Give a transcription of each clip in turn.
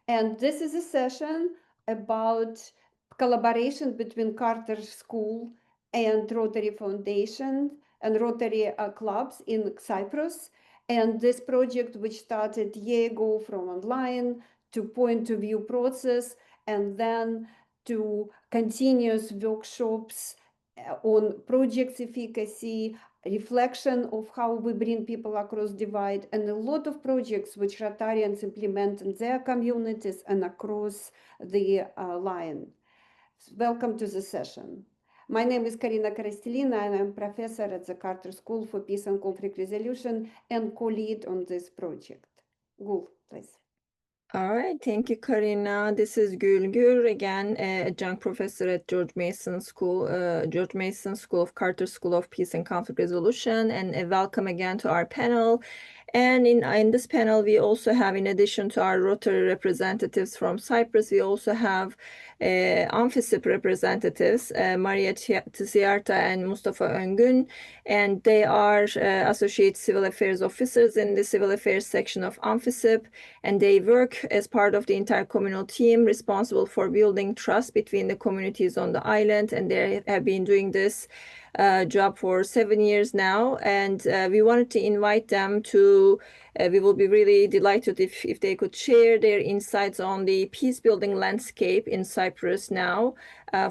And this is a session about collaboration between Carter School and Rotary Foundation and Rotary clubs in Cyprus. And this project, which started a year ago from online to point of view process, and then to continuous workshops on projects efficacy, reflection of how we bring people across divide, and a lot of projects which Rotarians implement in their communities and across the line. Welcome to the session. My name is Karina Korostelina, and I'm professor at the Carter School for Peace and Conflict Resolution and co-lead on this project. Gul, please. All right, thank you, Karina. This is Gülgür, again, adjunct professor at George Mason School of Carter School of Peace and Conflict Resolution, and welcome again to our panel. And in this panel, we also have, in addition to our Rotary representatives from Cyprus, we also have AmfiCip representatives, Maria Tsiarta and Mustafa Öngün, and they are associate civil affairs officers in the civil affairs section of AmfiCip, and they work as part of the intercommunal team responsible for building trust between the communities on the island, and they have been doing this job for 7 years now, and we wanted to invite them to, we will be really delighted if they could share their insights on the peace building landscape in Cyprus now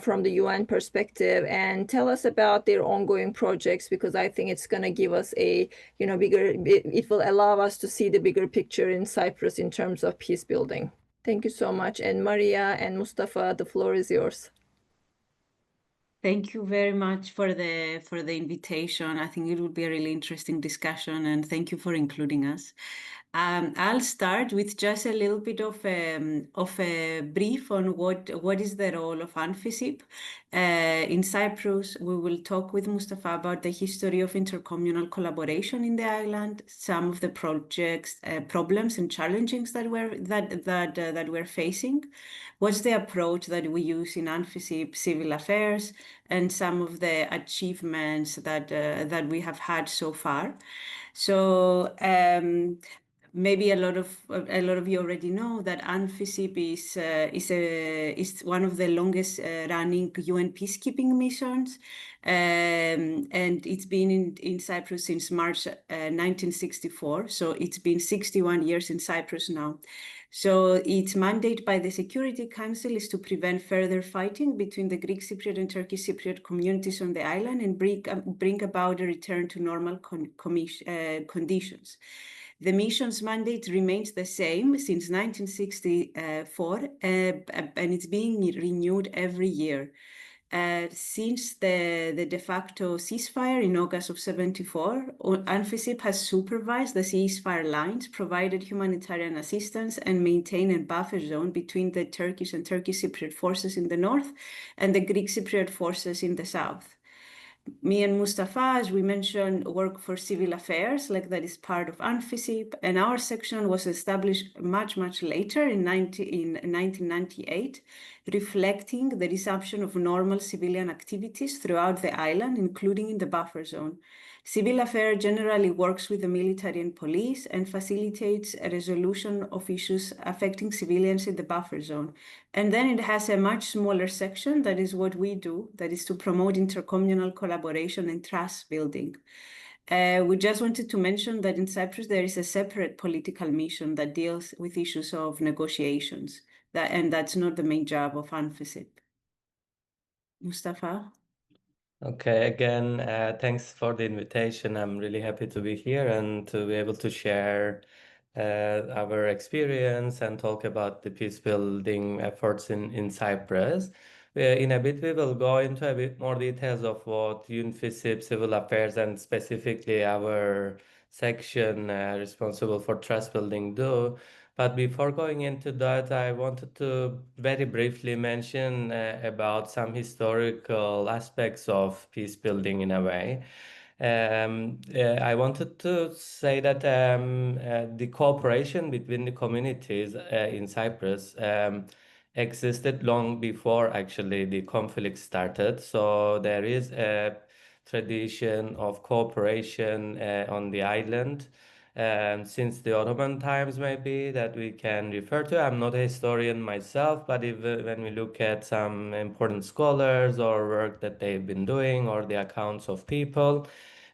from the UN perspective, and tell us about their ongoing projects, because I think it's going to give us a, it will allow us to see the bigger picture in Cyprus in terms of peace building. Thank you so much. And Maria and Mustafa, the floor is yours. Thank you very much for the invitation. I think it will be a really interesting discussion, and thank you for including us. I'll start with just a little bit of a brief on what is the role of AmfiCip. In Cyprus, we will talk with Mustafa about the history of intercommunal collaboration in the island, some of the projects, problems and challenges that we're facing. What's the approach that we use in AmfiCip Civil Affairs, and some of the achievements that we have had so far. So maybe a lot of you already know that AmfiCip is one of the longest running UN peacekeeping missions, and it's been in Cyprus since March 1964. So it's been 61 years in Cyprus now. So its mandate by the Security Council is to prevent further fighting between the Greek Cypriot and Turkish Cypriot communities on the island and bring about a return to normal conditions. The mission's mandate remains the same since 1964, and it's being renewed every year. Since the de facto ceasefire in August of 74, AmfiCip has supervised the ceasefire lines, provided humanitarian assistance, and maintained a buffer zone between the Turkish and Turkish Cypriot forces in the north and the Greek Cypriot forces in the south. Me and Mustafa, as we mentioned, work for civil affairs, like that is part of AmfiCip, and our section was established much later in 1998, reflecting the resumption of normal civilian activities throughout the island, including in the buffer zone. Civil affairs generally works with the military and police and facilitates a resolution of issues affecting civilians in the buffer zone. And then it has a much smaller section, that is what we do, that is to promote intercommunal collaboration and trust building. We just wanted to mention that in Cyprus, there is a separate political mission that deals with issues of negotiations, and that's not the main job of AmfiCip. Mustafa? Okay, again, thanks for the invitation. I'm really happy to be here and to be able to share our experience and talk about the peace building efforts in Cyprus. In a bit, we will go into a bit more details of what AmfiCip Civil Affairs and specifically our section responsible for trust building do. But before going into that, I wanted to very briefly mention about some historical aspects of peace building in a way. I wanted to say that the cooperation between the communities in Cyprus existed long before actually the conflict started. So there is a tradition of cooperation on the island. since the Ottoman times, maybe, that we can refer to. I'm not a historian myself, but when we look at some important scholars or work that they've been doing or the accounts of people,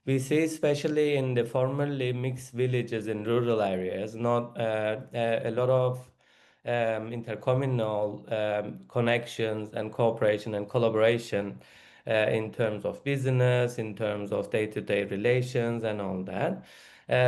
we see, especially in the formerly mixed villages in rural areas, not a lot of intercommunal connections and cooperation and collaboration in terms of business, in terms of day-to-day relations and all that.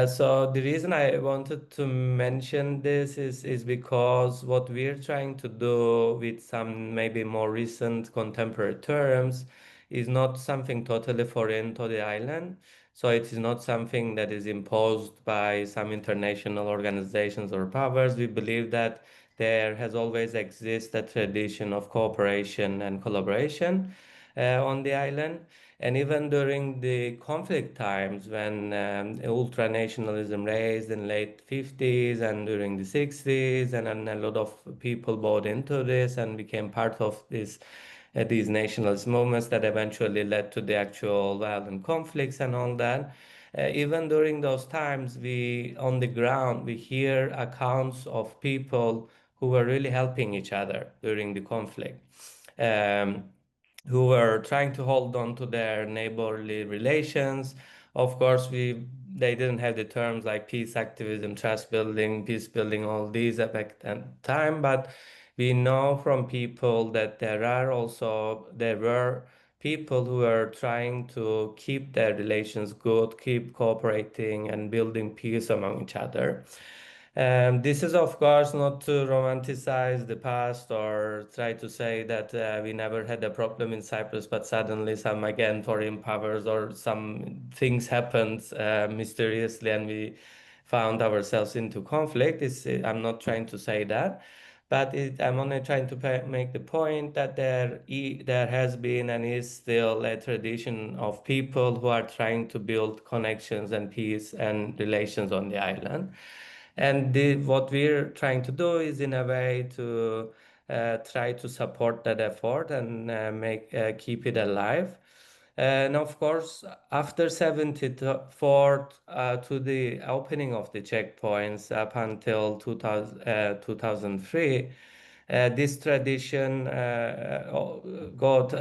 So the reason I wanted to mention this is because what we're trying to do with some maybe more recent contemporary terms is not something totally foreign to the island. So it is not something that is imposed by some international organizations or powers. We believe that there has always existed a tradition of cooperation and collaboration on the island. And even during the conflict times, when ultranationalism raised in late 50s and during the 60s, and a lot of people bought into this and became part of these nationalist movements that eventually led to the actual violent conflicts and all that. Even during those times, on the ground, we hear accounts of people who were really helping each other during the conflict. Who were trying to hold on to their neighborly relations. Of course, they didn't have the terms like peace activism, trust building, peace building, all these at that time, but we know from people that there were people who are trying to keep their relations good, keep cooperating and building peace among each other. This is, of course, not to romanticize the past or try to say that we never had a problem in Cyprus, but suddenly some, again, foreign powers or some things happened mysteriously and we found ourselves into conflict. I'm not trying to say that. But I'm only trying to make the point that there has been and is still a tradition of people who are trying to build connections and peace and relations on the island. And what we're trying to do is, in a way, to try to support that effort and keep it alive. And of course, after 74, to the opening of the checkpoints up until 2003, this tradition got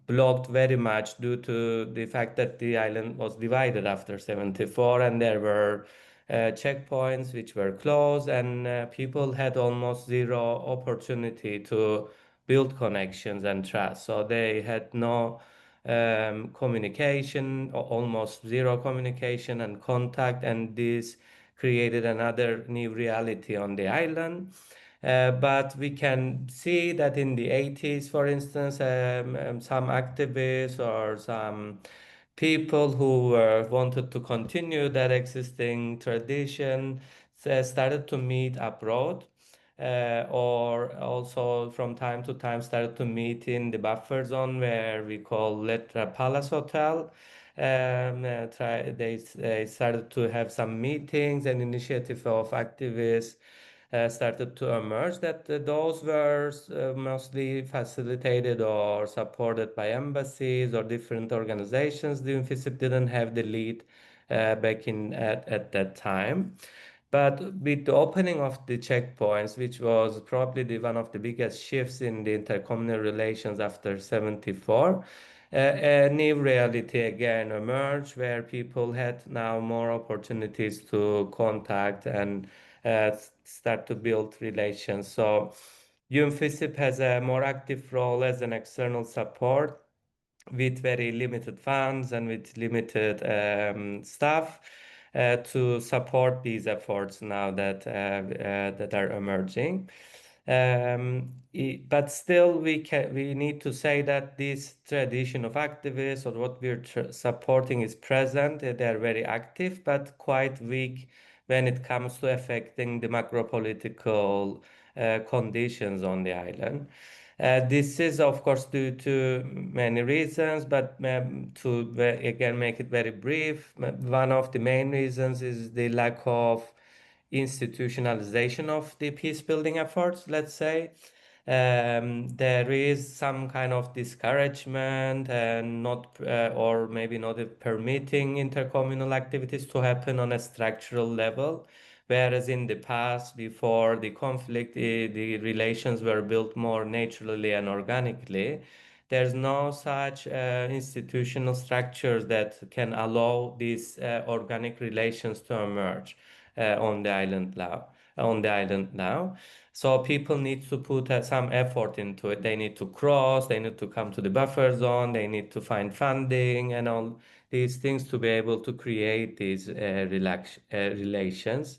blocked very much due to the fact that the island was divided after 74 and there were checkpoints which were closed, and people had almost zero opportunity to build connections and trust. So they had no communication, almost zero communication and contact, and this created another new reality on the island. But we can see that in the 80s, for instance, some activists or some people who wanted to continue that existing tradition started to meet abroad, or also from time to time started to meet in the buffer zone where we call Letra Palace Hotel. They started to have some meetings and initiative of activists started to emerge, that those were mostly facilitated or supported by embassies or different organizations. The UNFICYP didn't have the lead back at that time. But with the opening of the checkpoints, which was probably one of the biggest shifts in the intercommunal relations after 74, a new reality again emerged where people had now more opportunities to contact and start to build relations. So UNFICYP has a more active role as an external support with very limited funds and with limited staff to support these efforts now that are emerging. But still, we need to say that this tradition of activists or what we're supporting is present. They're very active, but quite weak when it comes to affecting the macro political conditions on the island. This is, of course, due to many reasons, but to again make it very brief, one of the main reasons is the lack of institutionalization of the peace building efforts, let's say. there is some kind of discouragement and not, or maybe not permitting intercommunal activities to happen on a structural level. Whereas in the past, before the conflict, the relations were built more naturally and organically. There's no such institutional structures that can allow these organic relations to emerge on the island now. So people need to put some effort into it. They need to cross, they need to come to the buffer zone, they need to find funding and all these things to be able to create these relations.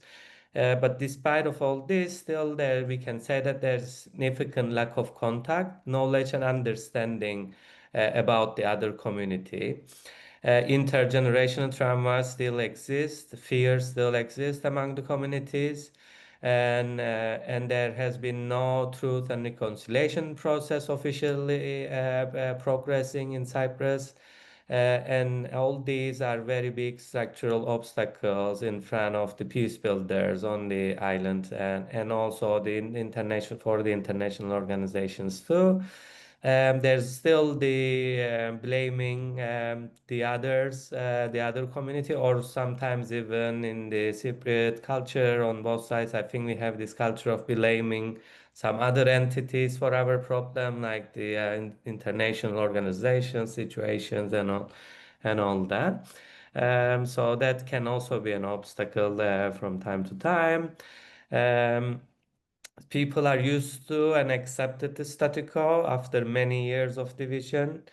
But despite of all this, still there we can say that there's significant lack of contact, knowledge, and understanding about the other community. Intergenerational trauma still exists, fears still exist among the communities, and there has been no truth and reconciliation process officially progressing in Cyprus. And all these are very big structural obstacles in front of the peace builders on the island, and also the international organizations too. There's still the blaming the other community, or sometimes even in the Cypriot culture on both sides. I think we have this culture of blaming some other entities for our problem, like the international organizations, situations, and all that. So that can also be an obstacle from time to time. Um, People are used to and accepted the status quo after many years of division.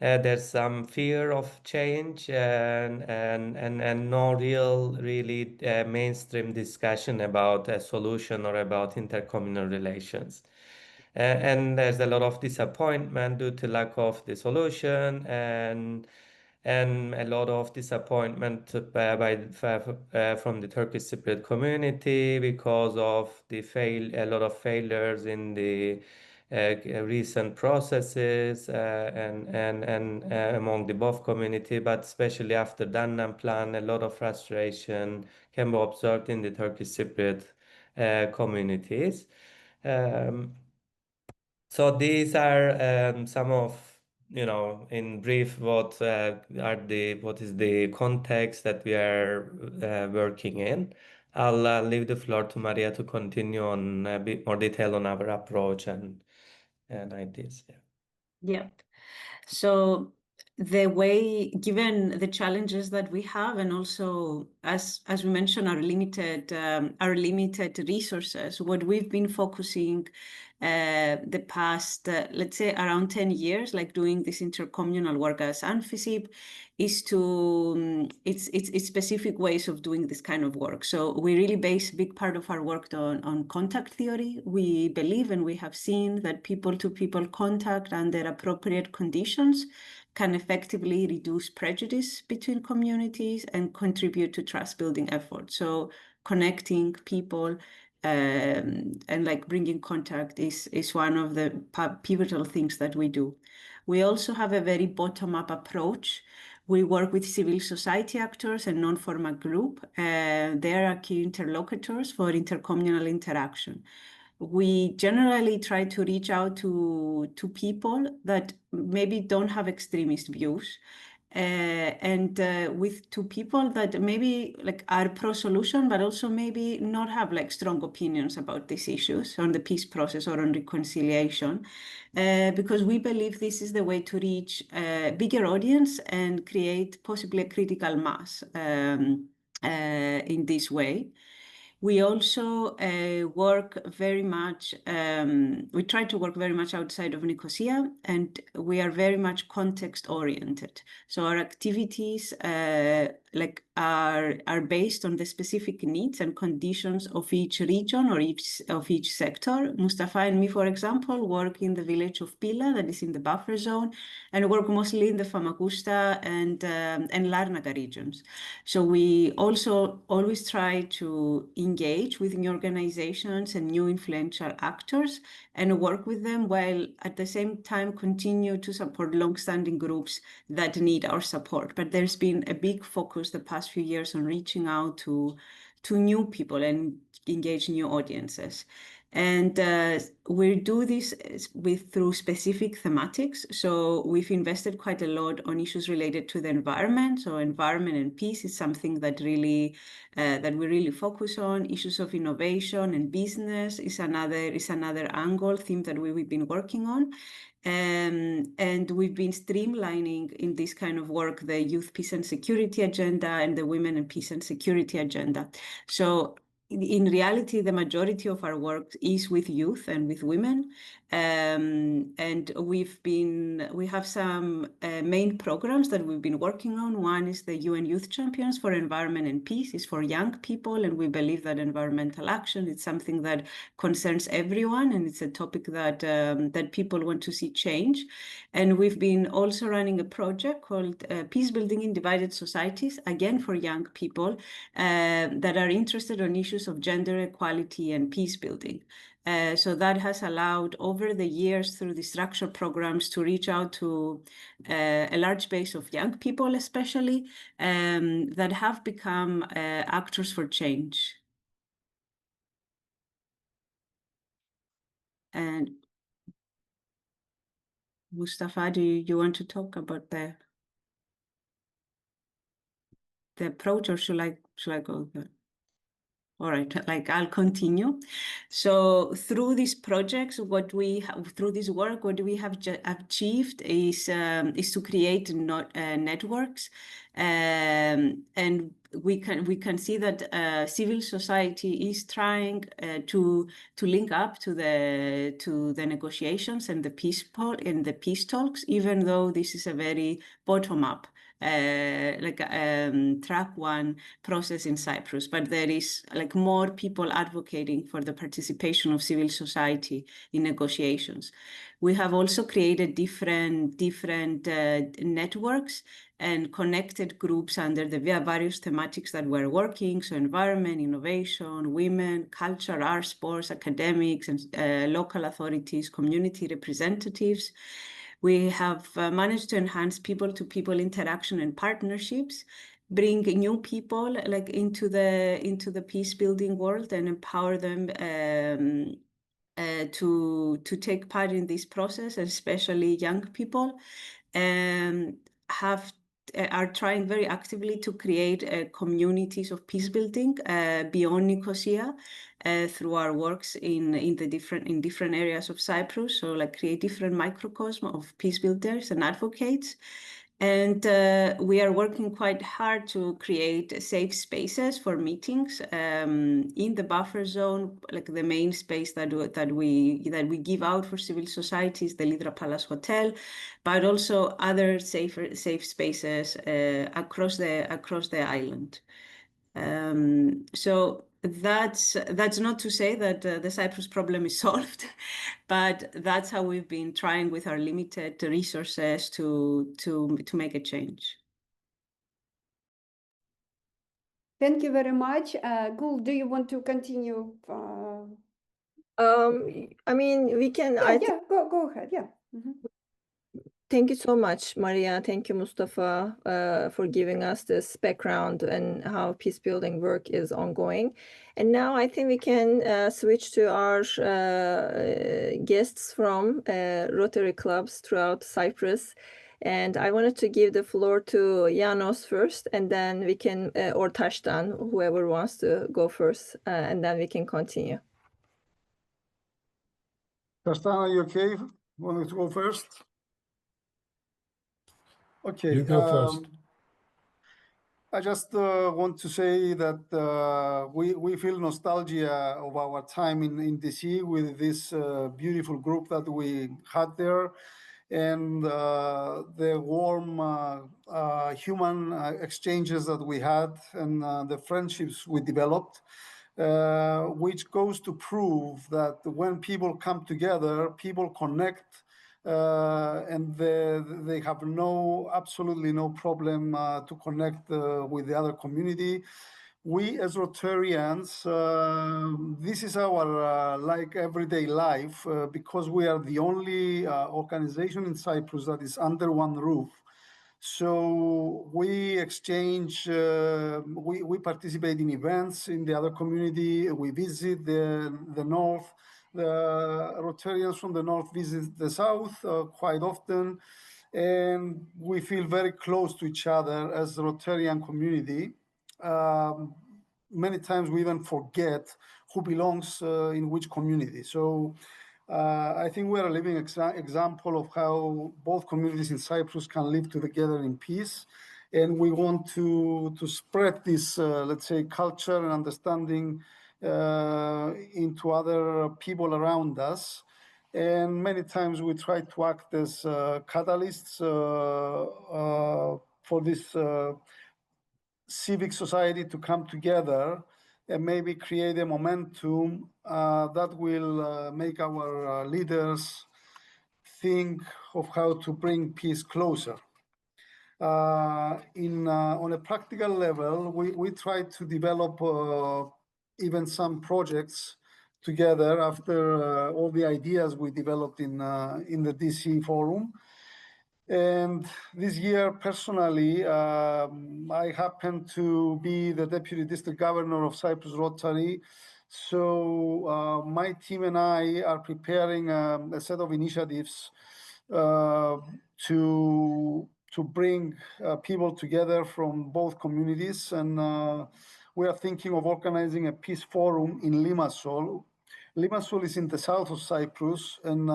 There's some fear of change and no really mainstream discussion about a solution or about intercommunal relations. And there's a lot of disappointment due to lack of the solution, and a lot of disappointment from the Turkish Cypriot community because of a lot of failures in the recent processes and among the both community, but especially after Dannan Plan, a lot of frustration can be observed in the Turkish Cypriot communities. So these are some of, in brief, what is the context that we are working in. I'll leave the floor to Maria to continue on a bit more detail on our approach and ideas. Yeah. So the way, given the challenges that we have, and also as we mentioned, our limited resources, what we've been focusing the past, let's say around 10 years, like doing this intercommunal work as ANFICYP, is to it's specific ways of doing this kind of work. So we really base a big part of our work on contact theory. We believe and we have seen that people-to-people contact under appropriate conditions can effectively reduce prejudice between communities and contribute to trust-building efforts. So connecting people and like bringing contact is one of the pivotal things that we do. We also have a very bottom-up approach. We work with civil society actors and non-formal group. They are key interlocutors for intercommunal interaction. We generally try to reach out to people that maybe don't have extremist views, and to people that maybe like are pro-solution, but also maybe not have like strong opinions about these issues on the peace process or on reconciliation, because we believe this is the way to reach a bigger audience and create possibly a critical mass in this way. We also work very much, we try to work very much outside of Nicosia, and we are very much context oriented. So our activities are based on the specific needs and conditions of each region or of each sector. Mustafa and me, for example, work in the village of Pila, that is in the buffer zone, and work mostly in the Famagusta and Larnaca regions. So we also always try to engage with new organizations and new influential actors and work with them, while at the same time continue to support long-standing groups that need our support. But there's been a big focus the past few years on reaching out to new people and engage new audiences. And we do this through specific thematics. So we've invested quite a lot on issues related to the environment. So environment and peace is something that really that we really focus on. Issues of innovation and business is another angle theme that we've been working on. And we've been streamlining in this kind of work the youth peace and security agenda and the women and peace and security agenda. So in reality, the majority of our work is with youth and with women. And we have some main programs that we've been working on. One is the UN Youth Champions for Environment and Peace. It's for young people, and we believe that environmental action is something that concerns everyone, and it's a topic that that people want to see change. And we've been also running a project called Peacebuilding in Divided Societies, again for young people that are interested on issues of gender equality and peace building. So that has allowed over the years through the structured programs to reach out to a large base of young people, especially that have become actors for change. And Mustafa, do you want to talk about the approach, or should I go there? All right, I'll continue. So through these projects, through this work, what we have achieved is to create networks, and we can see that civil society is trying to link up to the negotiations and the peace talks, even though this is a very bottom-up track one process in Cyprus, but there is more people advocating for the participation of civil society in negotiations. We have also created different networks and connected groups under the various thematics that we're working. So environment, innovation, women, culture, arts, sports, academics, and local authorities, community representatives. We have managed to enhance people-to-people interaction and partnerships, bring new people into the peace building world, and empower them to take part in this process, especially young people. Are trying very actively to create communities of peace building beyond Nicosia through our works in different areas of Cyprus. So create different microcosm of peace builders and advocates. And we are working quite hard to create safe spaces for meetings in the buffer zone, the main space that we give out for civil societies, the Lidra Palace Hotel, but also other safe spaces across the island. So that's not to say that the Cyprus problem is solved, but that's how we've been trying with our limited resources to make a change. Thank you very much. Gul, do you want to continue? I mean, we can. Yeah, go ahead. Yeah. Thank you so much, Maria. Thank you, Mustafa, for giving us this background and how peace building work is ongoing. And now I think we can switch to our guests from Rotary clubs throughout Cyprus. And I wanted to give the floor to Janos first, and then we can, or Tashtan, whoever wants to go first, and then we can continue. Tashtan, are you okay? Want to go first? Okay. You go first. I just want to say that we feel nostalgia of our time in DC with this beautiful group that we had there, and the warm human exchanges that we had, and the friendships we developed, which goes to prove that when people come together, people connect, and they have absolutely no problem to connect with the other community. We as Rotarians, this is our everyday life, because we are the only organization in Cyprus that is under one roof. So we exchange, we participate in events in the other community, we visit the north, The Rotarians from the north visit the south quite often, and we feel very close to each other as the Rotarian community. Many times we even forget who belongs in which community. So I think we're a living example of how both communities in Cyprus can live together in peace. And we want to spread this, let's say, culture and understanding into other people around us. And many times we try to act as catalysts for this civic society to come together and maybe create a momentum that will make our leaders think of how to bring peace closer. On a practical level, we try to develop even some projects together after all the ideas we developed in the DC forum. And this year, personally, I happen to be the Deputy District Governor of Cyprus Rotary. So my team and I are preparing a set of initiatives to bring people together from both communities. And we are thinking of organizing a peace forum in Limassol. Limassol is in the south of Cyprus, and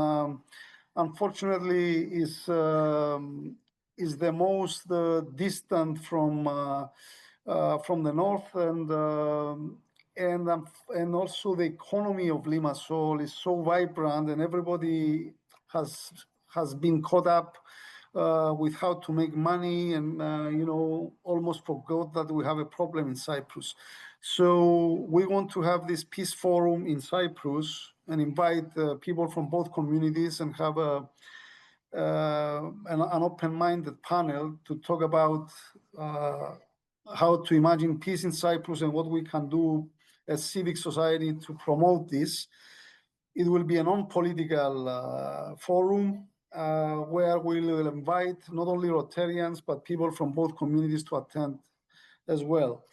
unfortunately is the most distant from the north, and also the economy of Limassol is so vibrant, and everybody has been caught up with how to make money, and almost forgot that we have a problem in Cyprus. So we want to have this peace forum in Cyprus and invite people from both communities and have an open-minded panel to talk about how to imagine peace in Cyprus and what we can do as civic society to promote this. It will be a non-political forum where we will invite not only Rotarians, but people from both communities to attend as well.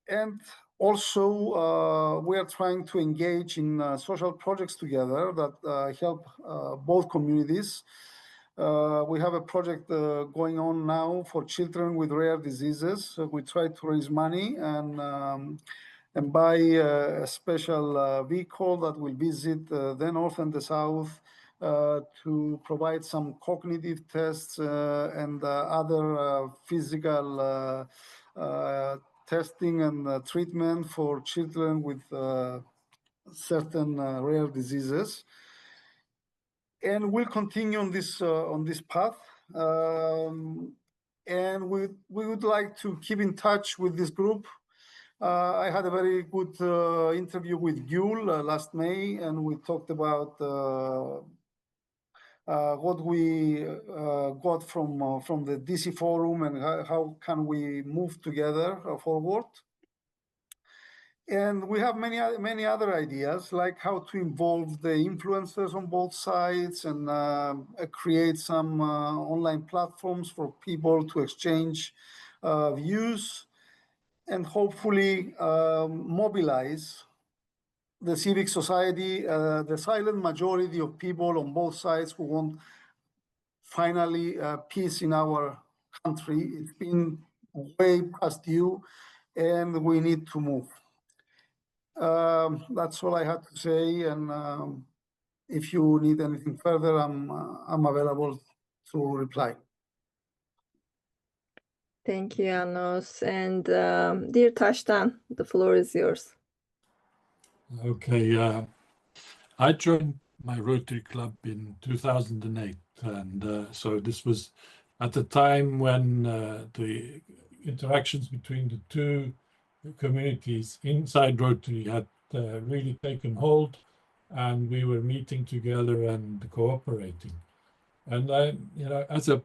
And also, we are trying to engage in social projects together that help both communities. We have a project going on now for children with rare diseases. So we try to raise money and buy a special vehicle that will visit the north and the south to provide some cognitive tests and other physical testing and treatment for children with certain rare diseases. And we'll continue on this path. And we would like to keep in touch with this group. I had a very good interview with Gül last May, and we talked about what we got from the DC forum and how can we move together forward. And we have many other ideas, like how to involve the influencers on both sides and create some online platforms for people to exchange views and hopefully mobilize the civic society, the silent majority of people on both sides who want finally peace in our country. It's been way past due, and we need to move. That's all I had to say, and if you need anything further, I'm available to reply. Thank you, Janos. And dear Tashtan, the floor is yours. Okay, I joined my Rotary Club in 2008, and so this was at the time when the interactions between the two communities inside Rotary had really taken hold, and we were meeting together and cooperating. And I, as a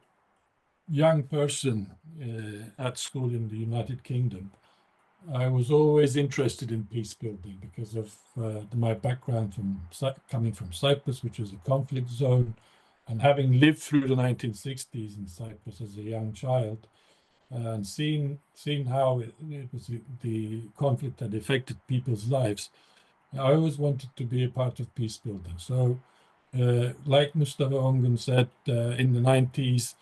young person at school in the United Kingdom, I was always interested in peace building because of my background coming from Cyprus, which was a conflict zone, and having lived through the 1960s in Cyprus as a young child, and seeing how it was the conflict that affected people's lives, I always wanted to be a part of peace building. So, like Mustafa Ongun said, in the 90s,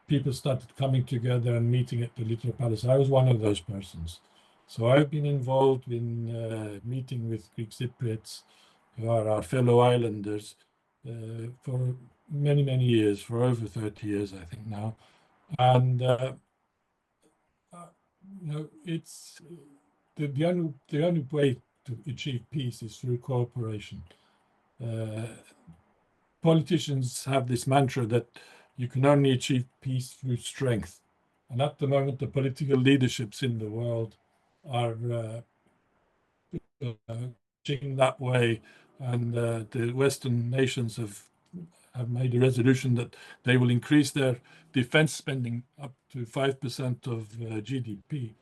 people started coming together and meeting at the Little Palace. I was one of those persons. So I've been involved in meeting with Greek Cypriots, who are our fellow islanders, for many, many years, for over 30 years, I think now. And it's the only way to achieve peace is through cooperation. Politicians have this mantra that you can only achieve peace through strength. And at the moment, the political leaderships in the world are pushing that way. And the Western nations have made a resolution that they will increase their defense spending up to 5% of GDP,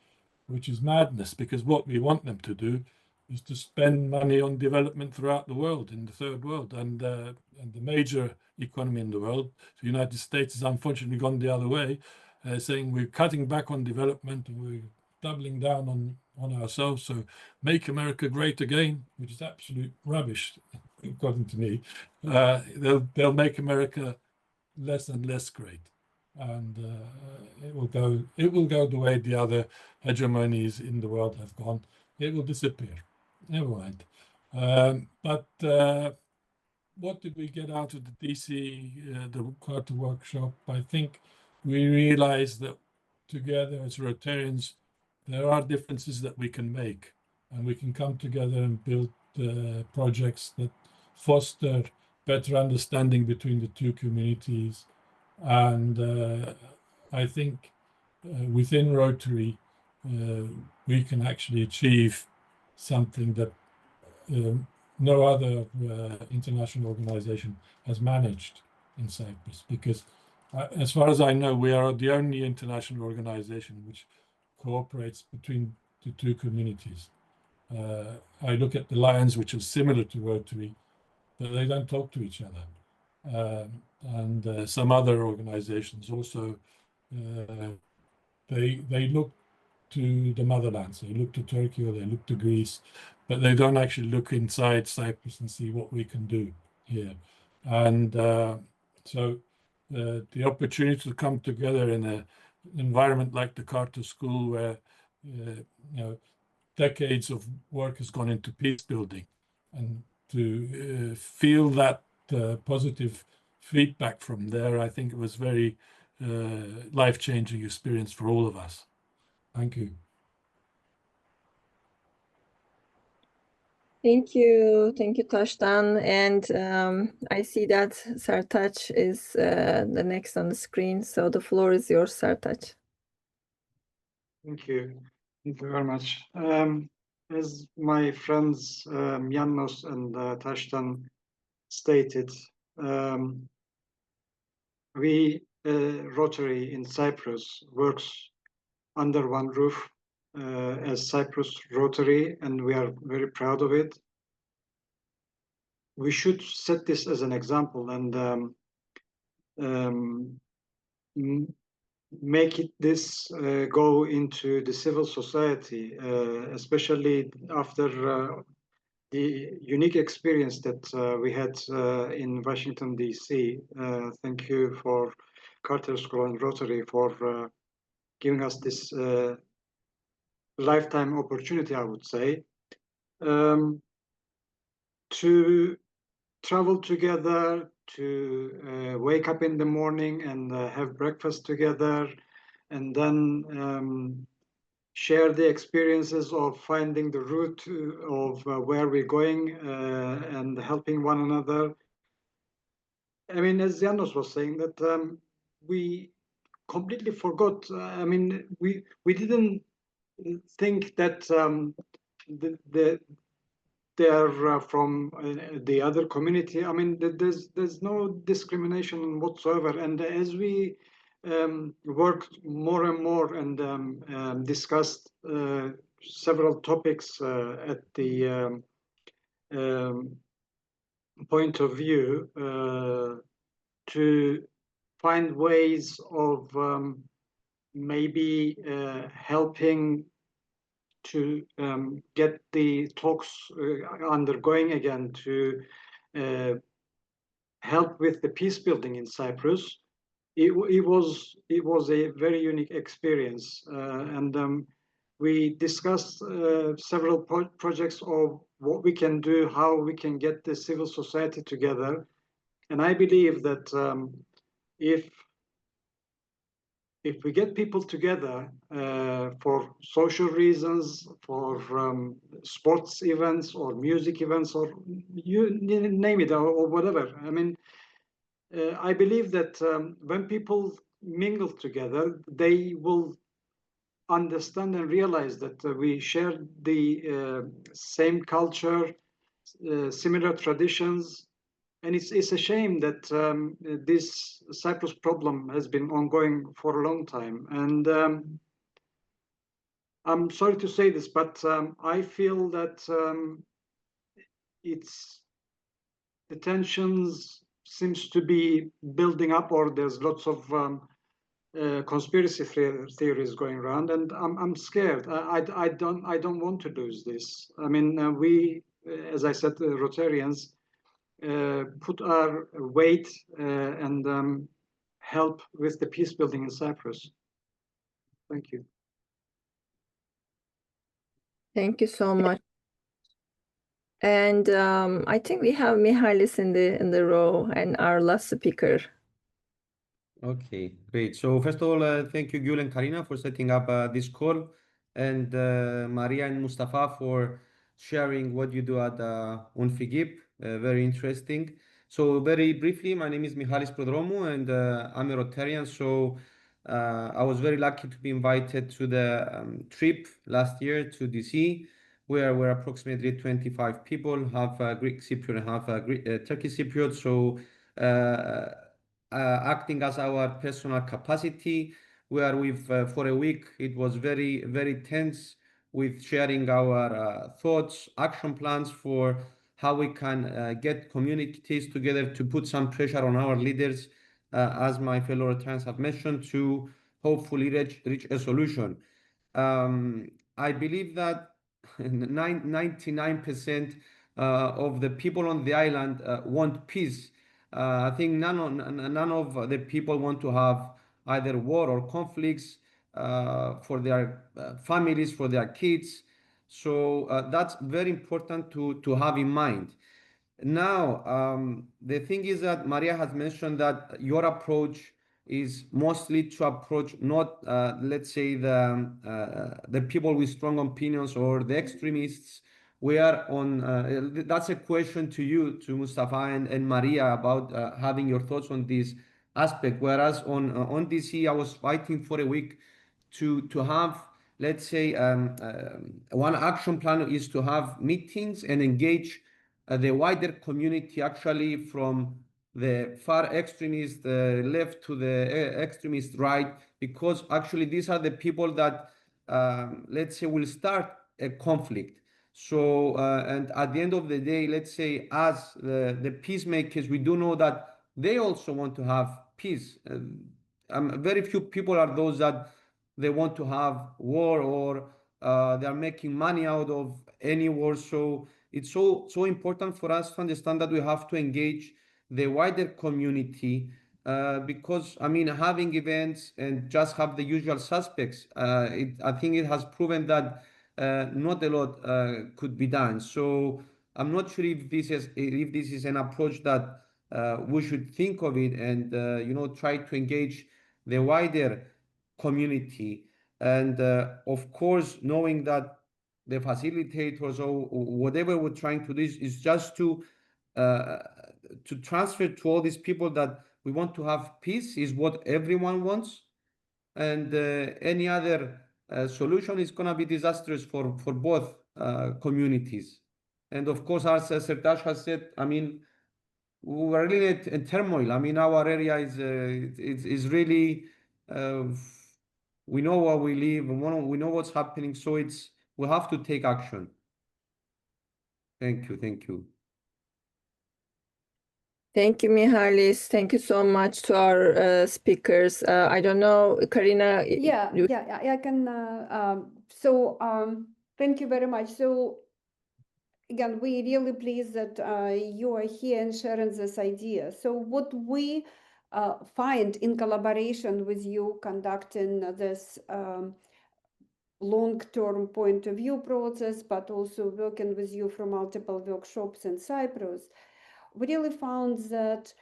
which is madness, because what we want them to do is to spend money on development throughout the world, in the third world, and the major economy in the world, the United States, has unfortunately gone the other way, saying we're cutting back on development and we're doubling down on ourselves. So make America great again, which is absolute rubbish, according to me. They'll make America less and less great, and it will go the way the other hegemonies in the world have gone. It will disappear. Never mind. But what did we get out of the DC, the Carter workshop? I think we realized that together as Rotarians, there are differences that we can make, and we can come together and build projects that foster better understanding between the two communities. And I think within Rotary, we can actually achieve something that no other international organization has managed in Cyprus, because as far as I know, we are the only international organization which cooperates between the two communities. I look at the Lions, which is similar to Rotary, but they don't talk to each other. And some other organizations also, they look to the motherlands. They look to Turkey or they look to Greece, but they don't actually look inside Cyprus and see what we can do here. And so the opportunity to come together in an environment like the Carter School, where decades of work has gone into peace building, and to feel that positive feedback from there, I think it was very life-changing experience for all of us. Thank you. Thank you, Tashtan. And I see that Sertaç is the next on the screen, so the floor is yours, Sertaç. Thank you. Thank you very much. As my friends Yannos and Tashtan stated, we, Rotary in Cyprus, works under one roof as Cyprus Rotary, and we are very proud of it. We should set this as an example and make this go into the civil society, especially after the unique experience that we had in Washington, D.C. Thank you for Carter School and Rotary for giving us this lifetime opportunity, I would say, to travel together, to wake up in the morning and have breakfast together, and then share the experiences of finding the route of where we're going and helping one another. I mean, as Janos was saying, that we completely forgot. I mean, we didn't think that they're from the other community. I mean, there's no discrimination whatsoever. And as we worked more and more and discussed several topics at the point of view to find ways of maybe helping to get the talks undergoing again to help with the peace building in Cyprus. It was a very unique experience, and we discussed several projects of what we can do, how we can get the civil society together, and I believe that if we get people together for social reasons, for sports events or music events, or you name it, or whatever, I mean, I believe that when people mingle together, they will understand and realize that we share the same culture, similar traditions, and it's a shame that this Cyprus problem has been ongoing for a long time. And I'm sorry to say this, but I feel that the tensions seems to be building up, or there's lots of conspiracy theories going around, and I'm scared. I don't want to lose this. I mean, we, as I said, Rotarians, put our weight and help with the peace building in Cyprus. Thank you. Thank you so much. And I think we have Mihalis in the row, and our last speaker. Okay, great. So first of all, thank you, Gül and Karina, for setting up this call, and Maria and Mustafa for sharing what you do at Unfigip. Very interesting. So very briefly, my name is Mihalis Prodromou, and I'm a Rotarian. So I was very lucky to be invited to the trip last year to DC, where we're approximately 25 people, half Greek Cypriot and half Turkish Cypriot. So acting as our personal capacity, where we've for a week it was very, very tense with sharing our thoughts, action plans for how we can get communities together to put some pressure on our leaders, as my fellow Rotarians have mentioned, to hopefully reach a solution. I believe that 99% of the people on the island want peace. I think none of the people want to have either war or conflicts for their families, for their kids. So that's very important to have in mind. Now, the thing is that Maria has mentioned that your approach is mostly to approach not, let's say, the people with strong opinions or the extremists. We are on, that's a question to you, to Mustafa and Maria, about having your thoughts on this aspect. Whereas on DC, I was fighting for a week to have, let's say, one action plan is to have meetings and engage the wider community, actually, from the far extremist left to the extremist right, because actually these are the people that, let's say, will start a conflict. So, and at the end of the day, let's say, as the peacemakers, we do know that they also want to have peace. Very few people are those that they want to have war, or they are making money out of any war. So it's so important for us to understand that we have to engage the wider community, because I mean, having events and just have the usual suspects, I think it has proven that not a lot could be done. So I'm not sure if this is an approach that we should think of it, and try to engage the wider community, and of course, knowing that the facilitators or whatever we're trying to do is just to transfer to all these people that we want to have peace, is what everyone wants, and any other solution is going to be disastrous for both communities. And of course, as Sertaç has said, I mean, we're really in turmoil. I mean, our area is really, we know where we live, we know what's happening, so we have to take action. Thank you. Thank you, Mihalis. Thank you so much to our speakers. I don't know, Karina. Yeah, I can. Thank you very much. So again, we're really pleased that you are here and sharing this idea. So what we find in collaboration with you conducting this long-term point of view process, but also working with you for multiple workshops in Cyprus, we really found that,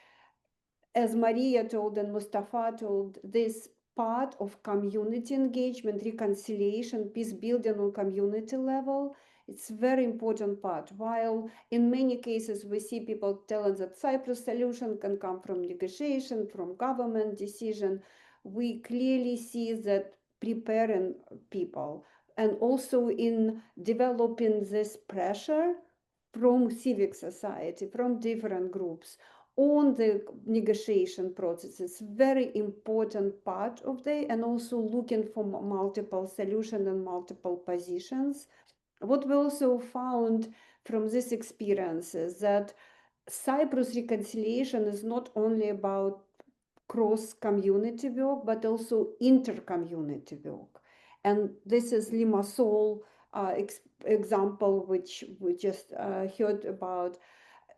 as Maria told and Mustafa told, this part of community engagement, reconciliation, peace building on community level, it's a very important part. While in many cases we see people telling that Cyprus solution can come from negotiation, from government decision, we clearly see that preparing people and also in developing this pressure from civic society, from different groups on the negotiation process is very important part of the, and also looking for multiple solutions and multiple positions. What we also found from this experience is that Cyprus reconciliation is not only about cross-community work, but also inter-community work. And this is Limassol example, which we just heard about.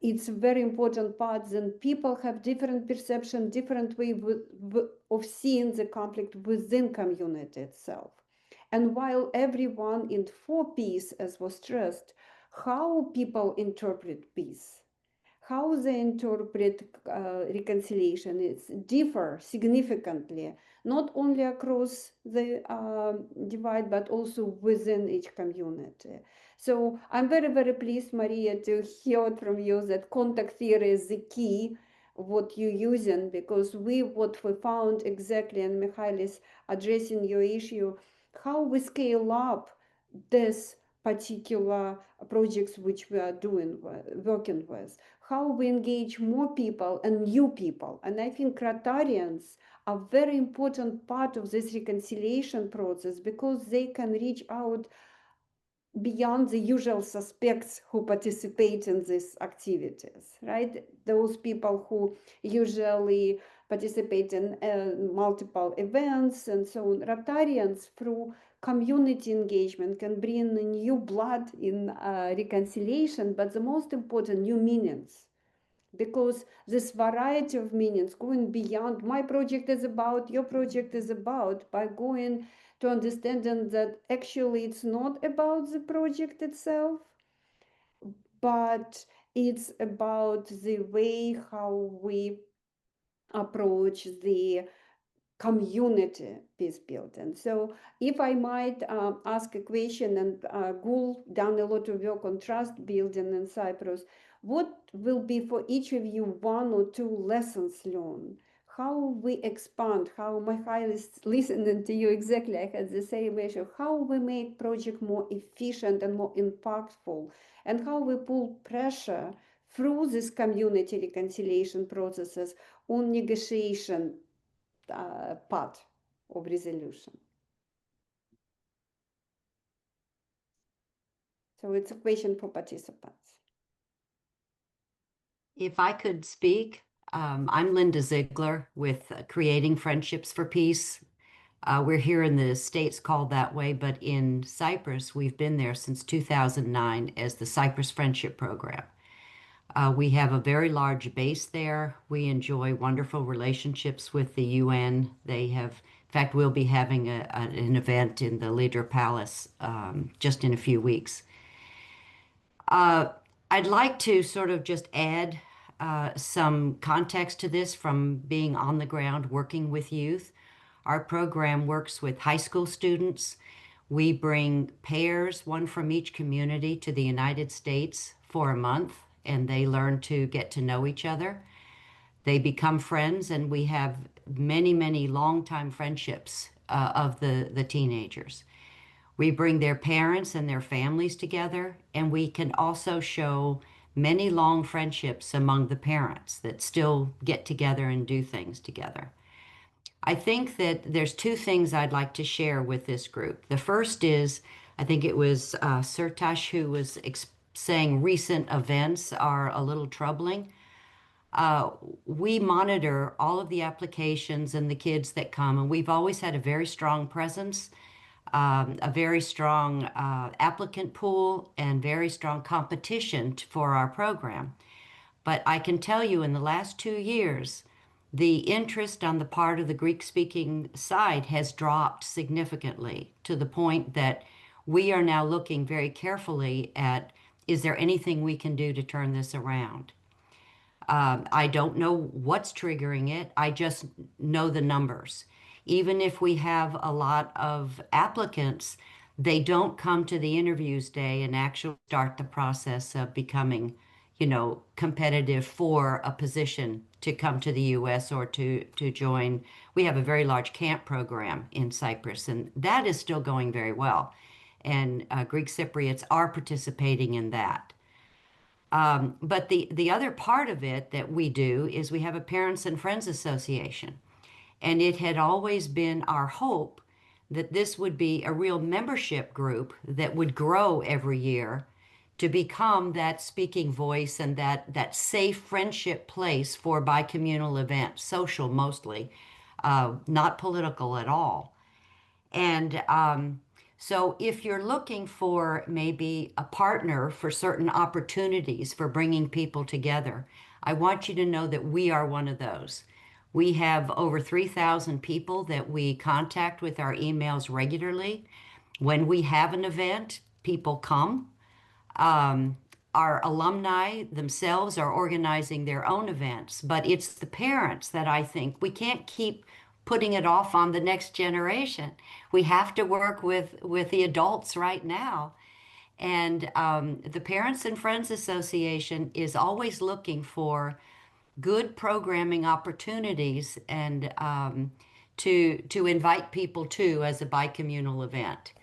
It's a very important part. Then people have different perception, different way of seeing the conflict within community itself. And while everyone in for peace, as was stressed, how people interpret peace, how they interpret reconciliation, it's differ significantly, not only across the divide, but also within each community. So I'm very, very pleased, Maria, to hear from you that contact theory is the key, what you're using, because what we found exactly, and Mikhail is addressing your issue, how we scale up this particular projects which we are working with, how we engage more people and new people. And I think Rotarians are a very important part of this reconciliation process because they can reach out beyond the usual suspects who participate in these activities, right? Those people who usually participate in multiple events and so on. Rotarians, through community engagement, can bring new blood in reconciliation, but the most important, new meanings. Because this variety of meanings going beyond my project is about, your project is about, by going to understanding that actually it's not about the project itself, but it's about the way how we approach the community peace building. So if I might ask a question, and Gul done a lot of work on trust building in Cyprus, what will be for each of you one or two lessons learned? How we expand, how Mikhail is listening to you exactly, I had the same issue, how we make project more efficient and more impactful, and how we pull pressure through this community reconciliation processes on negotiation part of resolution. So it's a question for participants. If I could speak, I'm Linda Ziegler with Creating Friendships for Peace. We're here in the States called that way, but in Cyprus, we've been there since 2009 as the Cyprus Friendship Program. We have a very large base there. We enjoy wonderful relationships with the UN. They have, in fact, we'll be having an event in the Leader Palace just in a few weeks. I'd like to sort of just add some context to this from being on the ground working with youth. Our program works with high school students. We bring pairs, one from each community, to the United States for a month, and they learn to get to know each other. They become friends, and we have many, many long-time friendships of the teenagers. We bring their parents and their families together, and we can also show many long friendships among the parents that still get together and do things together. I think that there's two things I'd like to share with this group. The first is, I think it was Sertash who was saying recent events are a little troubling. We monitor all of the applications and the kids that come, and we've always had a very strong presence. a very strong applicant pool and very strong competition for our program. But I can tell you in the last 2 years, the interest on the part of the Greek-speaking side has dropped significantly to the point that we are now looking very carefully at, is there anything we can do to turn this around? I don't know what's triggering it. I just know the numbers. Even if we have a lot of applicants, they don't come to the interviews day and actually start the process of becoming, competitive for a position to come to the U.S. or to join. We have a very large camp program in Cyprus, and that is still going very well. And Greek Cypriots are participating in that. But the other part of it that we do is we have a Parents and Friends Association. And it had always been our hope that this would be a real membership group that would grow every year to become that speaking voice and that safe friendship place for bicommunal events, social mostly, not political at all. And so if you're looking for maybe a partner for certain opportunities for bringing people together, I want you to know that we are one of those. We have over 3,000 people that we contact with our emails regularly. When we have an event, people come. Our alumni themselves are organizing their own events, but it's the parents that I think we can't keep putting it off on the next generation. We have to work with the adults right now. And the Parents and Friends Association is always looking for good programming opportunities and to invite people to as a bicommunal event.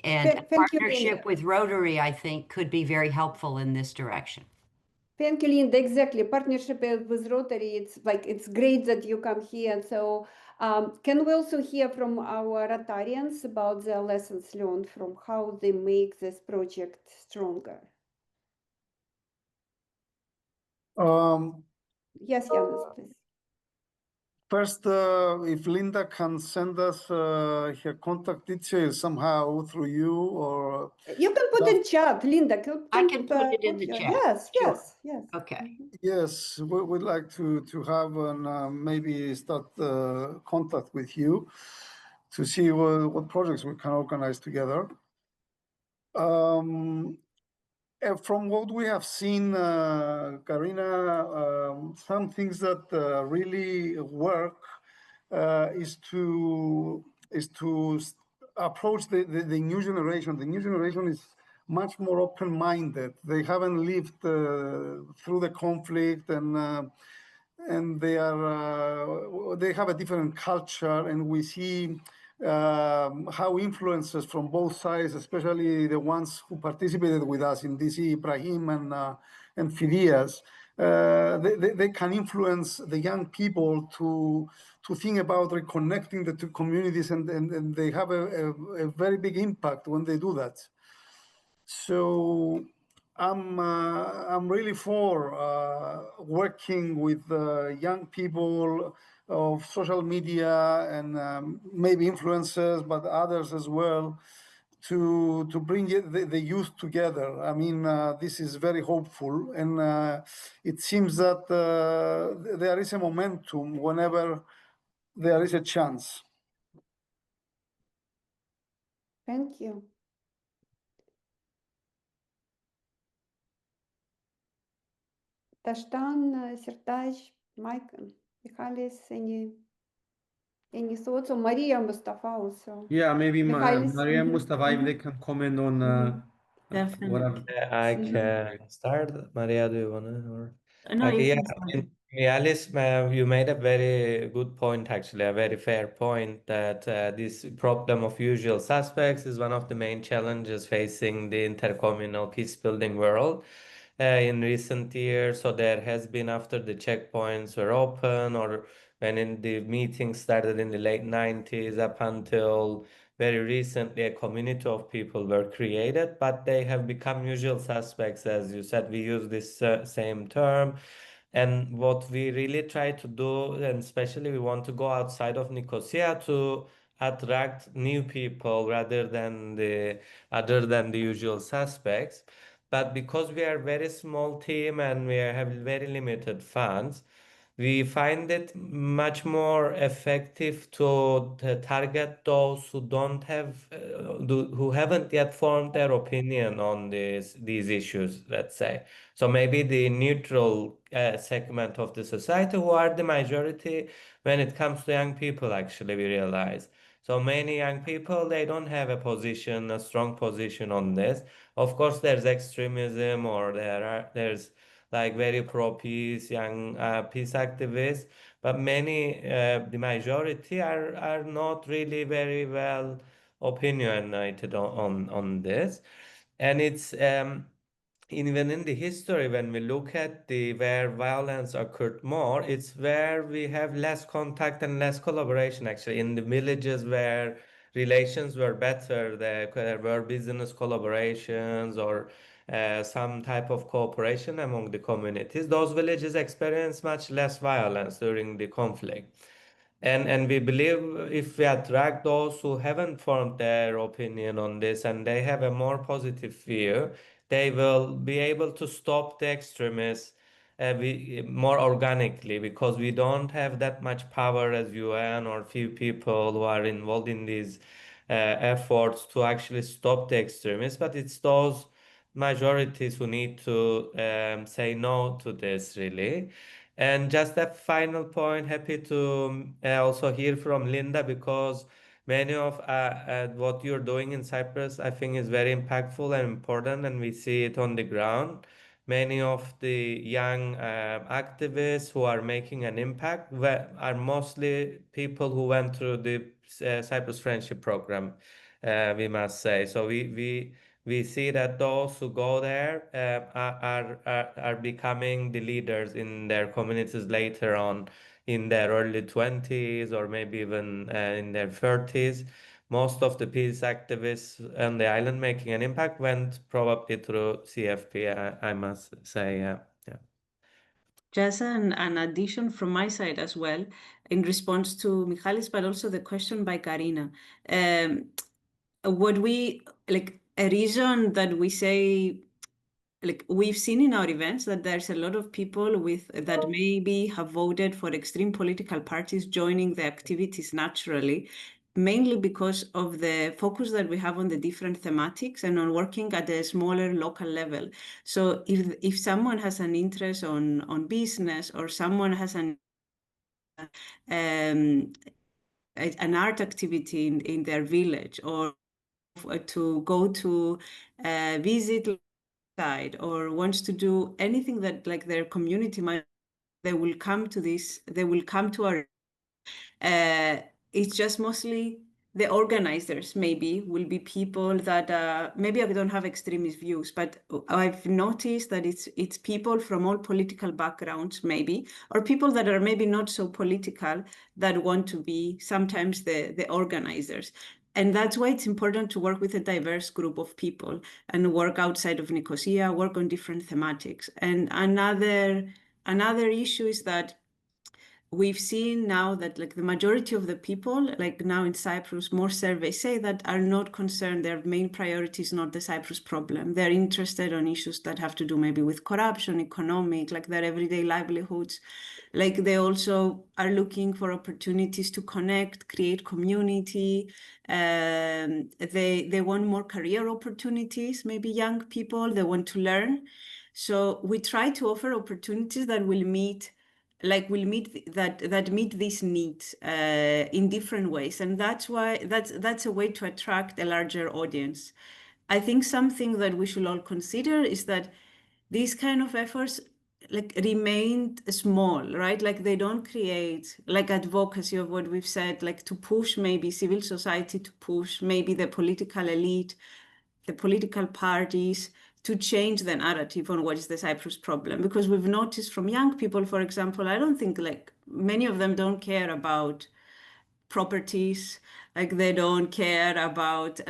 And a Thank you, partnership Linda. with Rotary, I think, could be very helpful in this direction. Thank you, Linda. Exactly. Partnership with Rotary, it's great that you come here. And so can we also hear from our Rotarians about their lessons learned from how they make this project stronger? Yes, Janis, please. First, if Linda can send us her contact details somehow through you, or you can put in chat, Linda. I can put it in the chat. Yes, Sure. yes. Okay. yes, we'd like to have and maybe start contact with you to see what projects we can organize together. From what we have seen, Karina, some things that really work is to approach the new generation. The new generation is much more open-minded. They haven't lived through the conflict, and they have a different culture, and we see how influences from both sides, especially the ones who participated with us in DC, Ibrahim and Phidias, they can influence the young people to think about reconnecting the two communities, and they have a very big impact when they do that. So I'm really for working with young people of social media and maybe influencers, but others as well, to bring the youth together. I mean, this is very hopeful, and it seems that there is a momentum whenever there is a chance. Thank you. Tashtan, Sertaj, Mike, Michalis, any thoughts? Or Maria Mustafa also? Yeah, maybe Michalis? Maria Mustafa, if they can comment on what I've I seen. can start. Maria, do you want to? Or... No, Okay, you yeah, can start. Alice, you made a very good point, actually, a very fair point that this problem of usual suspects is one of the main challenges facing the intercommunal peace-building world in recent years. So there has been, after the checkpoints were open, or when in the meetings started in the late 90s up until very recently, a community of people were created, but they have become usual suspects. As you said, we use this same term. And what we really try to do, and especially we want to go outside of Nicosia to attract new people rather than the usual suspects. But because we are a very small team and we have very limited funds, we find it much more effective to target those who don't have, who haven't yet formed their opinion on these issues, let's say. So maybe the neutral segment of the society, who are the majority when it comes to young people, actually, we realize. So many young people, they don't have a strong position on this. Of course, there's extremism, or there's like very pro-peace, young peace activists, but the majority are not really very well opinionated on this. And it's even in the history, when we look at where violence occurred more, it's where we have less contact and less collaboration, actually. In the villages where relations were better, there were business collaborations or some type of cooperation among the communities. Those villages experienced much less violence during the conflict. And we believe if we attract those who haven't formed their opinion on this and they have a more positive view, they will be able to stop the extremists more organically, because we don't have that much power as UN or few people who are involved in these efforts to actually stop the extremists. But it's those majorities who need to say no to this, really. And just a final point, happy to also hear from Linda, because many of what you're doing in Cyprus, I think, is very impactful and important, and we see it on the ground. Many of the young activists who are making an impact are mostly people who went through the Cyprus Friendship Program, we must say. So we see that those who go there are becoming the leaders in their communities later on, in their early 20s or maybe even in their 30s. Most of the peace activists on the island making an impact went probably through CFP, I must say. Yeah. Just an addition from my side as well, in response to Michalis, but also the question by Karina. A reason that we say, like, we've seen in our events that there's a lot of people that maybe have voted for extreme political parties joining the activities naturally, mainly because of the focus that we have on the different thematics and on working at a smaller local level. So if someone has an interest on business, or someone has an art activity in their village, or to go to visit side, or wants to do anything that, like, their community might, they will come to our it's just mostly the organizers maybe will be people that maybe I don't have extremist views, but I've noticed that it's people from all political backgrounds, maybe, or people that are maybe not so political, that want to be sometimes the organizers. And that's why it's important to work with a diverse group of people and work outside of Nicosia, work on different thematics. And another issue is that we've seen now that, like, the majority of the people, like now in Cyprus, more surveys say that are not concerned. Their main priority is not the Cyprus problem. They're interested on issues that have to do maybe with corruption, economic, like their everyday livelihoods. Like, they also are looking for opportunities to connect, create community. They want more career opportunities, maybe young people, they want to learn. So we try to offer opportunities that will meet these needs in different ways, and that's a way to attract a larger audience. I think something that we should all consider is that these kind of efforts, like, remain small, right? Like, they don't create, like, advocacy of what we've said, like, to push maybe civil society, to push maybe the political elite, the political parties, to change the narrative on what is the Cyprus problem. Because we've noticed from young people, for example, I don't think, like, many of them don't care about properties, like they don't care about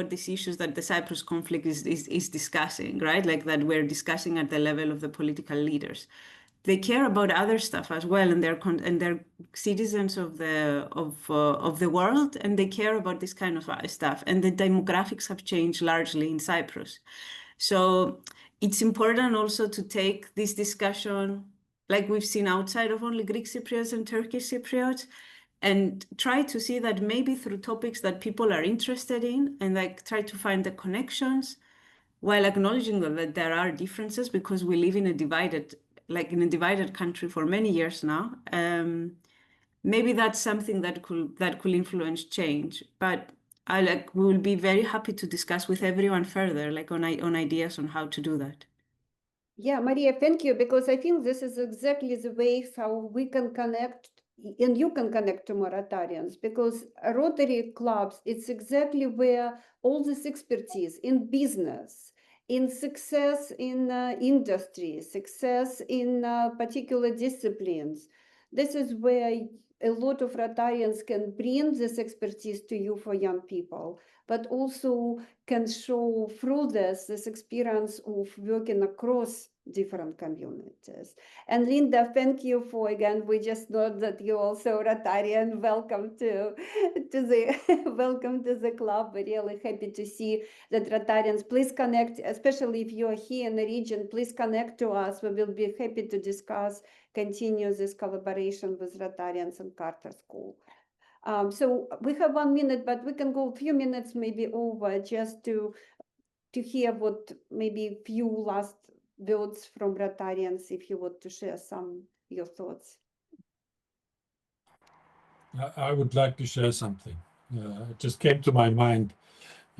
these issues that the Cyprus conflict is discussing, right? Like, that we're discussing at the level of the political leaders. they care about other stuff as well, and they're citizens of the world, and they care about this kind of stuff. And the demographics have changed largely in Cyprus, so it's important also to take this discussion, like we've seen outside of only Greek Cypriots and Turkish Cypriots, and try to see that maybe through topics that people are interested in, and like try to find the connections, while acknowledging that there are differences, because we live in a divided country for many years now. Maybe that's something that could influence change. But we will be very happy to discuss with everyone further, like on ideas on how to do that. Yeah, Maria, thank you, because I think this is exactly the way how we can connect, and you can connect to Rotarians, because Rotary clubs, it's exactly where all this expertise in business, in success in industry, success in particular disciplines, this is where a lot of Rotarians can bring this expertise to you for young people, but also can show through this experience of working across different communities. And Linda, thank you for, again, we just know that you're also Rotarian. Welcome to the welcome to the club. We're really happy to see that Rotarians. Please connect, especially if you are here in the region, please connect to us. We will be happy to discuss, continue this collaboration with Rotarians and Carter School. So we have 1 minute, but we can go a few minutes maybe over just to hear what maybe few last words from Rotarians, if you want to share your thoughts. I would like to share something. It just came to my mind.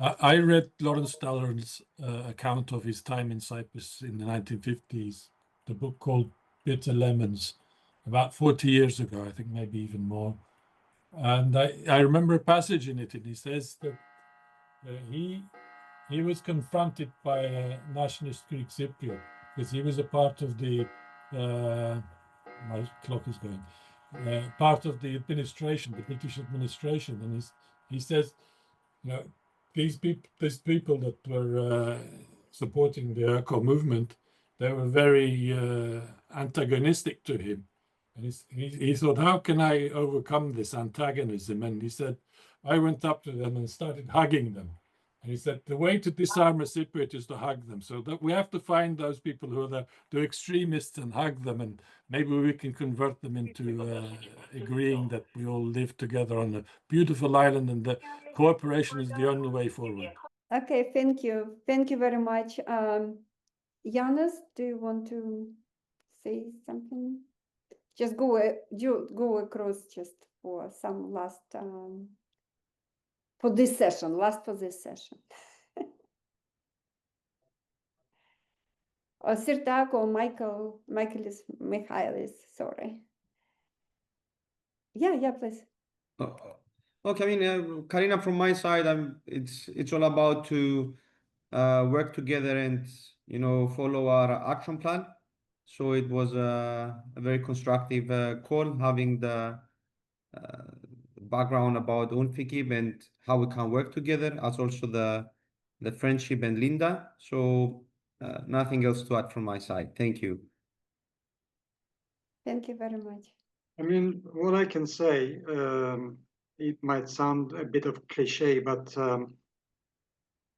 I read Lawrence Taller's account of his time in Cyprus in the 1950s, the book called Bitter Lemons, about 40 years ago, I think maybe even more. And I remember a passage in it, and he says that he was confronted by a nationalist Greek Cypriot, because he was a part of the, my clock is going, part of the administration, the British administration. And he says, you know, these people that were supporting the eco movement, they were very antagonistic to him. And he thought, how can I overcome this antagonism? And he said, I went up to them and started hugging them. And he said, the way to disarm a Cypriot is to hug them. So that we have to find those people who are the extremists and hug them. And maybe we can convert them into agreeing that we all live together on a beautiful island, and that cooperation is the only way forward. Okay, thank you. Thank you very much. Yanis, do you want to say something? Just go across just for some last, for this session, Or Sirtak or Michaelis, sorry. Yeah, please. Okay, I mean, Karina, from my side, it's all about to work together and, you know, follow our action plan. So it was a very constructive call, having the background about Unfikib and how we can work together, as also the friendship and Linda. So nothing else to add from my side. Thank you. Thank you very much. I mean, what I can say, it might sound a bit of cliche, but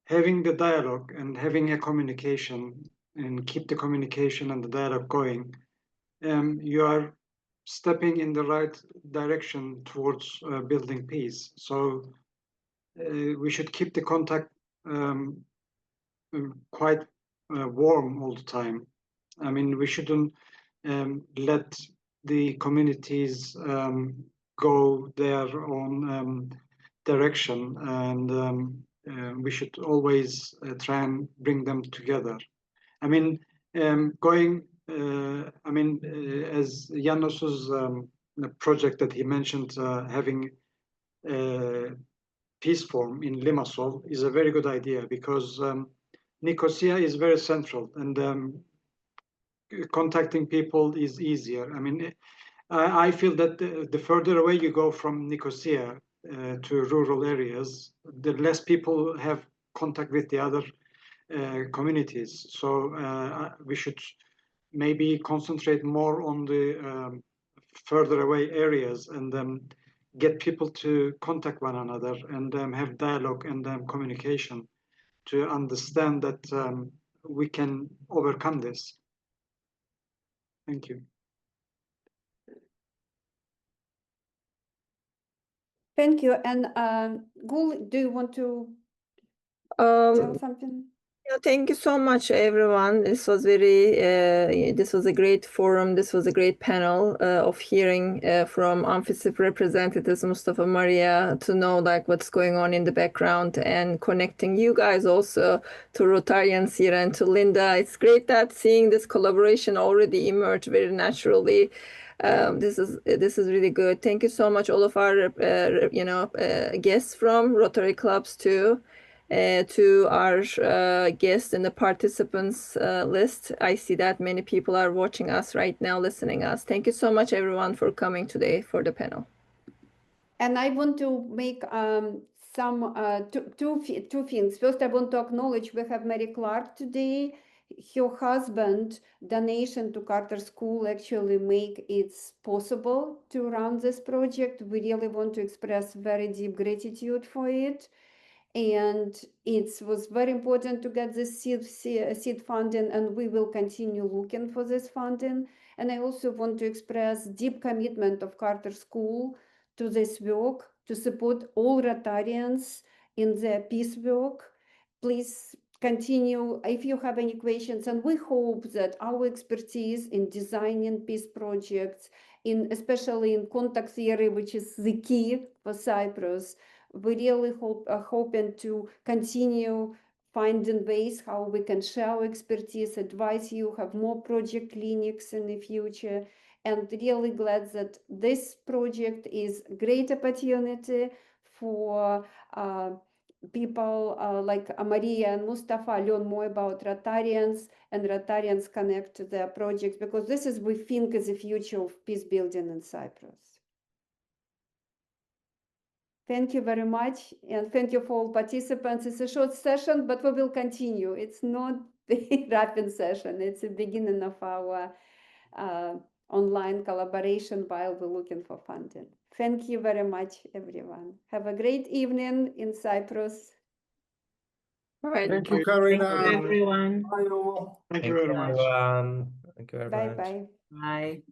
having the dialogue and having a communication and keep the communication and the dialogue going, you are stepping in the right direction towards building peace. So we should keep the contact quite warm all the time. I mean, we shouldn't let the communities go their own direction, and we should always try and bring them together. I mean, as Janos's project that he mentioned, having peace forum in Limassol is a very good idea, because Nicosia is very central, and contacting people is easier. I mean, I feel that the further away you go from Nicosia to rural areas, the less people have contact with the other communities. So we should maybe concentrate more on the further away areas and get people to contact one another and have dialogue and communication to understand that we can overcome this. Thank you. Thank you. And Gul, do you want to tell something? Yeah, thank you so much, everyone. This was a great forum. This was a great panel of hearing from AmfiCip representatives, Mustafa, Maria, to know like what's going on in the background and connecting you guys also to Rotarians here and to Linda. It's great that seeing this collaboration already emerge very naturally. This is really good. Thank you so much, all of our guests from Rotary clubs too. To our guests and the participants list. I see that many people are watching us right now, listening us. Thank you so much, everyone, for coming today for the panel. And I want to make two things. First, I want to acknowledge we have Mary Clark today. Her husband donation to Carter School actually make it possible to run this project. We really want to express very deep gratitude for it. And it was very important to get this seed funding, and we will continue looking for this funding. And I also want to express deep commitment of Carter School to this work, to support all Rotarians in their peace work. Please continue if you have any questions, and we hope that our expertise in designing peace projects, especially in contact theory, which is the key for Cyprus, we really hoping to continue finding ways how we can share our expertise, advise you, have more project clinics in the future, and really glad that this project is a great opportunity for people like Maria and Mustafa learn more about Rotarians, and Rotarians connect to their projects, because this is, we think, is the future of peace building in Cyprus. Thank you very much, and thank you for all participants. It's a short session, but we will continue. It's not the wrapping session. It's the beginning of our online collaboration while we're looking for funding. Thank you very much, everyone. Have a great evening in Cyprus. All right. Thank you, Karina. Everyone. Bye all. Thank you very much. Everyone. Thank you very much. Bye-bye. Bye.